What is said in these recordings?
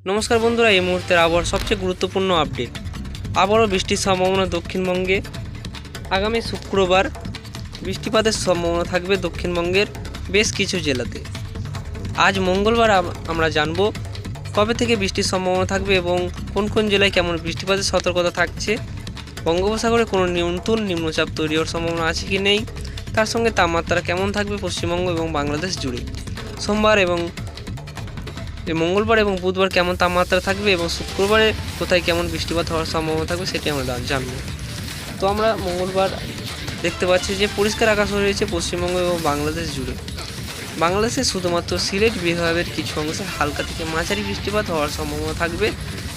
নমস্কার বন্ধুরা, এই মুহূর্তের আবহাওয়ার সবচেয়ে গুরুত্বপূর্ণ আপডেট। আবারও বৃষ্টির সম্ভাবনা দক্ষিণবঙ্গে। আগামী শুক্রবার বৃষ্টিপাতের সম্ভাবনা থাকবে দক্ষিণবঙ্গের বেশ কিছু জেলাতে। আজ মঙ্গলবার আমরা জানব কবে থেকে বৃষ্টির সম্ভাবনা থাকবে এবং কোন কোন জেলায় কেমন বৃষ্টিপাতের সতর্কতা থাকছে, বঙ্গোপসাগরে কোনো নতুন নিম্নচাপ তৈরি হওয়ার সম্ভাবনা আছে কি নেই, তার সঙ্গে তাপমাত্রা কেমন থাকবে পশ্চিমবঙ্গ এবং বাংলাদেশ জুড়ে। সোমবার এবং মঙ্গলবার এবং বুধবার কেমন তাপমাত্রা থাকবে এবং শুক্রবারে কোথায় কেমন বৃষ্টিপাত হওয়ার সম্ভাবনা থাকবে সেটি আমরা জানব। তো আমরা মঙ্গলবার দেখতে পাচ্ছি যে পরিষ্কার আকাশ রয়েছে পশ্চিমবঙ্গ এবং বাংলাদেশ জুড়ে। বাংলাদেশে শুধুমাত্র সিলেট বিভাগের কিছু অংশে হালকা থেকে মাঝারি বৃষ্টিপাত হওয়ার সম্ভাবনা থাকবে।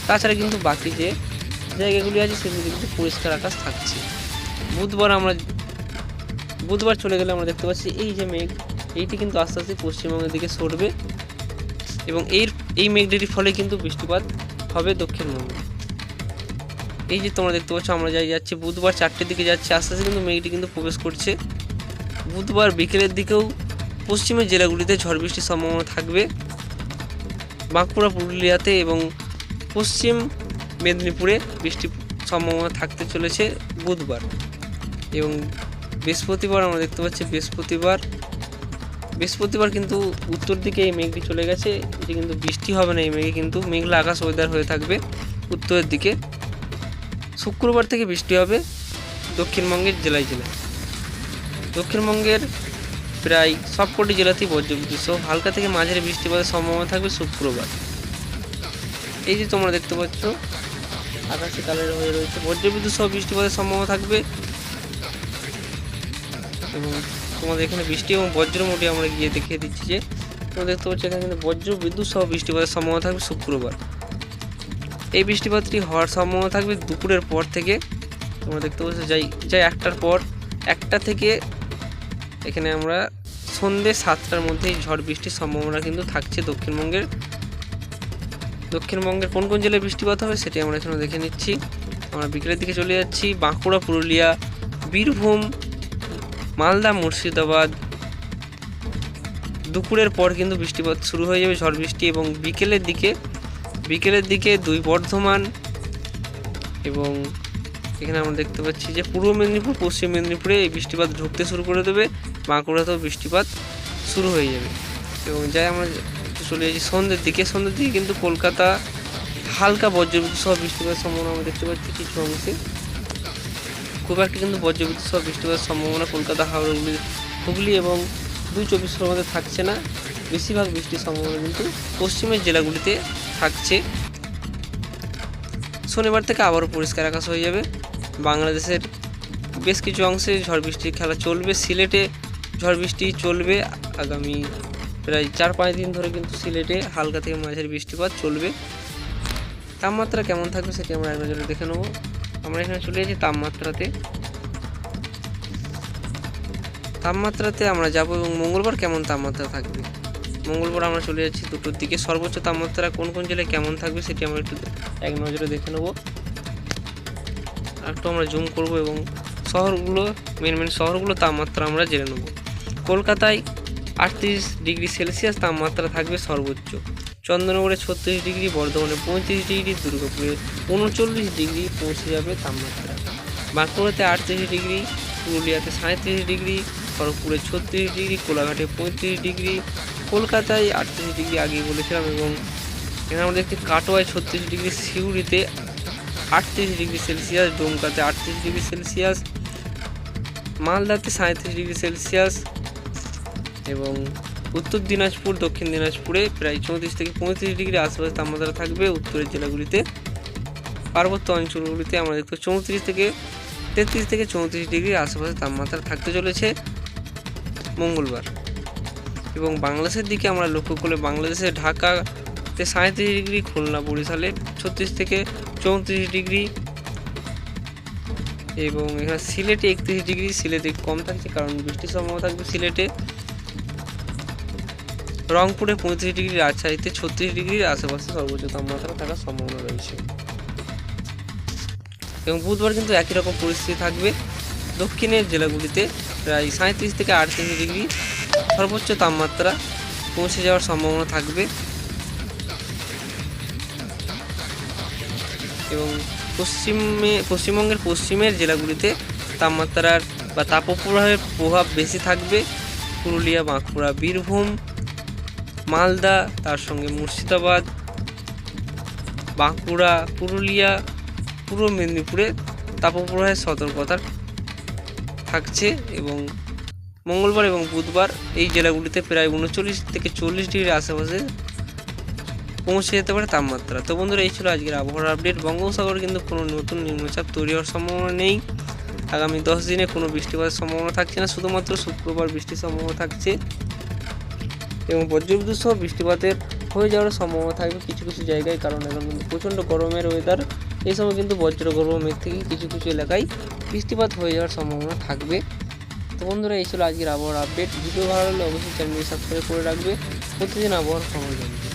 তাছাড়া কিন্তু বাকি যে জায়গাগুলি আছে সেগুলি কিন্তু পরিষ্কার আকাশ থাকছে। বুধবার চলে গেলে আমরা দেখতে পাচ্ছি এই যে মেঘ, এইটি কিন্তু আস্তে আস্তে পশ্চিমবঙ্গের দিকে সরবে এবং এই মেঘটির ফলে কিন্তু বৃষ্টিপাত হবে দক্ষিণবঙ্গে। এই যে তোমরা দেখতে পাচ্ছ আমরা যাচ্ছি বুধবার 4টের দিকে যাচ্ছে, আস্তে আস্তে কিন্তু মেঘটি কিন্তু প্রবেশ করছে। বুধবার বিকেলের দিকেও পশ্চিমের জেলাগুলিতে ঝড় বৃষ্টির সম্ভাবনা থাকবে। বাঁকুড়া, পুরুলিয়াতে এবং পশ্চিম মেদিনীপুরে বৃষ্টির সম্ভাবনা থাকতে চলেছে বুধবার। এবং বৃহস্পতিবার আমরা দেখতে পাচ্ছি বৃহস্পতিবার কিন্তু উত্তর দিকে এই মেঘটি চলে গেছে, এটি কিন্তু বৃষ্টি হবে না, এই মেঘে কিন্তু মেঘলা আকাশ ওয়েদার হয়ে থাকবে উত্তরের দিকে। শুক্রবার থেকে বৃষ্টি হবে দক্ষিণবঙ্গের জেলায়। দক্ষিণবঙ্গের প্রায় সবকটি জেলাতেই বজ্রবিদ্যুৎ সহ হালকা থেকে মাঝারি বৃষ্টিপাতের সম্ভাবনা থাকবে শুক্রবার। এই যে তোমরা দেখতে পাচ্ছ আকাশে কালের হয়ে রয়েছে, বজ্রবিদ্যুৎ সহ বৃষ্টিপাতের সম্ভাবনা থাকবে। এবং তোমাদের এখানে বৃষ্টি এবং বজ্র মোটে আমরা গিয়ে দেখিয়ে দিচ্ছি যে তোমরা দেখতে পাচ্ছ এখানে কিন্তু বজ্র বিদ্যুৎ সহ বৃষ্টিপাতের সম্ভাবনা থাকবে শুক্রবার। এই বৃষ্টিপাতটি হওয়ার সম্ভাবনা থাকবে দুপুরের পর থেকে। তোমরা দেখতে পাচ্ছ যাই 1টার পর, 1টা থেকে এখানে আমরা সন্ধ্যে 7টার মধ্যেই ঝড় বৃষ্টির সম্ভাবনা কিন্তু থাকছে দক্ষিণবঙ্গের কোন কোন জেলায় বৃষ্টিপাত হবে সেটি আমরা এখানে দেখে নিচ্ছি। আমরা বিকেলের দিকে চলে যাচ্ছি। বাঁকুড়া, পুরুলিয়া, বীরভূম, মালদা, মুর্শিদাবাদ দুপুরের পর কিন্তু বৃষ্টিপাত শুরু হয়ে যাবে ঝড় বৃষ্টি। এবং বিকেলের দিকে 2 বর্ধমান এবং এখানে আমরা দেখতে পাচ্ছি যে পূর্ব মেদিনীপুর, পশ্চিম মেদিনীপুরে এই বৃষ্টিপাত ঢুকতে শুরু করে দেবে। বাঁকুড়াতেও বৃষ্টিপাত শুরু হয়ে যাবে। এবং আমরা চলে যাচ্ছি সন্ধ্যের দিকে কিন্তু কলকাতা হালকা বজ্রবিদ্যুৎ সহ বৃষ্টিপাতের সম্ভাবনা আমরা দেখতে পাচ্ছি কিছু অংশে। খুব একটা কিন্তু বজ্রবিদ্যুৎ সহ বৃষ্টিপাতের সম্ভাবনা কলকাতা, হাওড়া, হুগলি এবং 2-24 মধ্যে থাকছে না। বেশিরভাগ বৃষ্টির সম্ভাবনা কিন্তু পশ্চিমের জেলাগুলিতে থাকছে। শনিবার থেকে আবারও পরিষ্কার আকাশ হয়ে যাবে। বাংলাদেশের বেশ কিছু অংশে ঝড় বৃষ্টির খেলা চলবে। সিলেটে ঝড় বৃষ্টি চলবে আগামী প্রায় 4-5 দিন ধরে, কিন্তু সিলেটে হালকা থেকে মাঝারি বৃষ্টিপাত চলবে। তাপমাত্রা কেমন থাকবে সেটি আমরা এক নজরে দেখে নেব। আমরা এখানে চলে যাচ্ছি তাপমাত্রাতে আমরা যাব এবং মঙ্গলবার কেমন তাপমাত্রা থাকবে। মঙ্গলবার আমরা চলে যাচ্ছি 2টোর দিকে। সর্বোচ্চ তাপমাত্রা কোন কোন জেলায় কেমন থাকবে সেটি আমরা একটু এক নজরে দেখে নেব। একটু আমরা জুম করব এবং মেন শহরগুলো তাপমাত্রা আমরা জেনে নেব। কলকাতায় 38 ডিগ্রি সেলসিয়াস তাপমাত্রা থাকবে সর্বোচ্চ, চন্দননগরে 36 ডিগ্রি, বর্ধমানে 35 ডিগ্রি, দুর্গাপুরে 39 ডিগ্রি পৌঁছে যাবে তাপমাত্রা। বাঁকুড়াতে 38 ডিগ্রি, পুরুলিয়াতে 37 ডিগ্রি, খড়গপুরে 36 ডিগ্রি, কোলাঘাটে 35 ডিগ্রি, কলকাতায় 38 ডিগ্রি আগেই বলেছিলাম। এবং এখানে আমরা দেখছি কাটোয়ায় 36 ডিগ্রি, সিউড়িতে 38 ডিগ্রি সেলসিয়াস, ডুমকাতে 38 ডিগ্রি সেলসিয়াস, মালদাতে 37 ডিগ্রি সেলসিয়াস এবং উত্তর দিনাজপুর, দক্ষিণ দিনাজপুরে প্রায় 34 থেকে 35 ডিগ্রি আশেপাশে তাপমাত্রা থাকবে। উত্তরের জেলাগুলিতে, পার্বত্য অঞ্চলগুলিতে আমরা দেখতে 33 থেকে 34 ডিগ্রি আশেপাশে তাপমাত্রা থাকতে চলেছে মঙ্গলবার। এবং বাংলাদেশের দিকে আমরা লক্ষ্য করলে বাংলাদেশের ঢাকাতে 37 ডিগ্রি, খুলনা, বরিশালে 36 থেকে 34 ডিগ্রি এবং এখানে সিলেটে 31 ডিগ্রি। সিলেটে কম থাকছে কারণ বৃষ্টির সম্ভাবনা থাকবে সিলেটে। রংপুরে 35 ডিগ্রি, রাজশাহীতে 36 ডিগ্রির আশেপাশে সর্বোচ্চ তাপমাত্রা থাকার সম্ভাবনা রয়েছে। এবং বুধবার কিন্তু একই রকম পরিস্থিতি থাকবে। দক্ষিণের জেলাগুলিতে প্রায় 37 থেকে 38 ডিগ্রি সর্বোচ্চ তাপমাত্রা পৌঁছে যাওয়ার সম্ভাবনা থাকবে। এবং পশ্চিমবঙ্গের পশ্চিমের জেলাগুলিতে তাপমাত্রার বা তাপপ্রবাহের প্রভাব বেশি থাকবে। পুরুলিয়া, বাঁকুড়া, বীরভূম, মালদা, তার সঙ্গে মুর্শিদাবাদ, বাঁকুড়া, পুরুলিয়া, পূর্ব মেদিনীপুরে তাপপ্রবাহের সতর্কতা থাকছে। এবং মঙ্গলবার এবং বুধবার এই জেলাগুলিতে প্রায় 39 থেকে 40 ডিগ্রির আশেপাশে পৌঁছে যেতে পারে তাপমাত্রা। তো বন্ধুরা, এই ছিল আজকের আবহাওয়ার আপডেট। বঙ্গোপসাগরে কিন্তু কোনো নতুন নিম্নচাপ তৈরি হওয়ার সম্ভাবনা নেই। আগামী 10 দিনে কোনো বৃষ্টিপাতের সম্ভাবনা থাকছে না, শুধুমাত্র শুক্রবার বৃষ্টির সম্ভাবনা থাকছে এবং বজ্রবিদ্যুৎ সহ বৃষ্টিপাতের হয়ে যাওয়ার সম্ভাবনা থাকবে কিছু কিছু জায়গায়, কারণ এখন কিন্তু প্রচণ্ড গরমের ওয়েদার। এই সময় কিন্তু বজ্রগর্ভ মেঘ থেকে কিছু কিছু এলাকায় বৃষ্টিপাত হয়ে যাওয়ার সম্ভাবনা থাকবে। তো বন্ধুরা, এই ছিল আজকের আবহাওয়ার আপডেট। ভিডিও ভালো লাগলে অবশ্যই চ্যানেলটি সাবস্ক্রাইব করে রাখবে প্রতিদিন আবহাওয়ার খবর জানতে।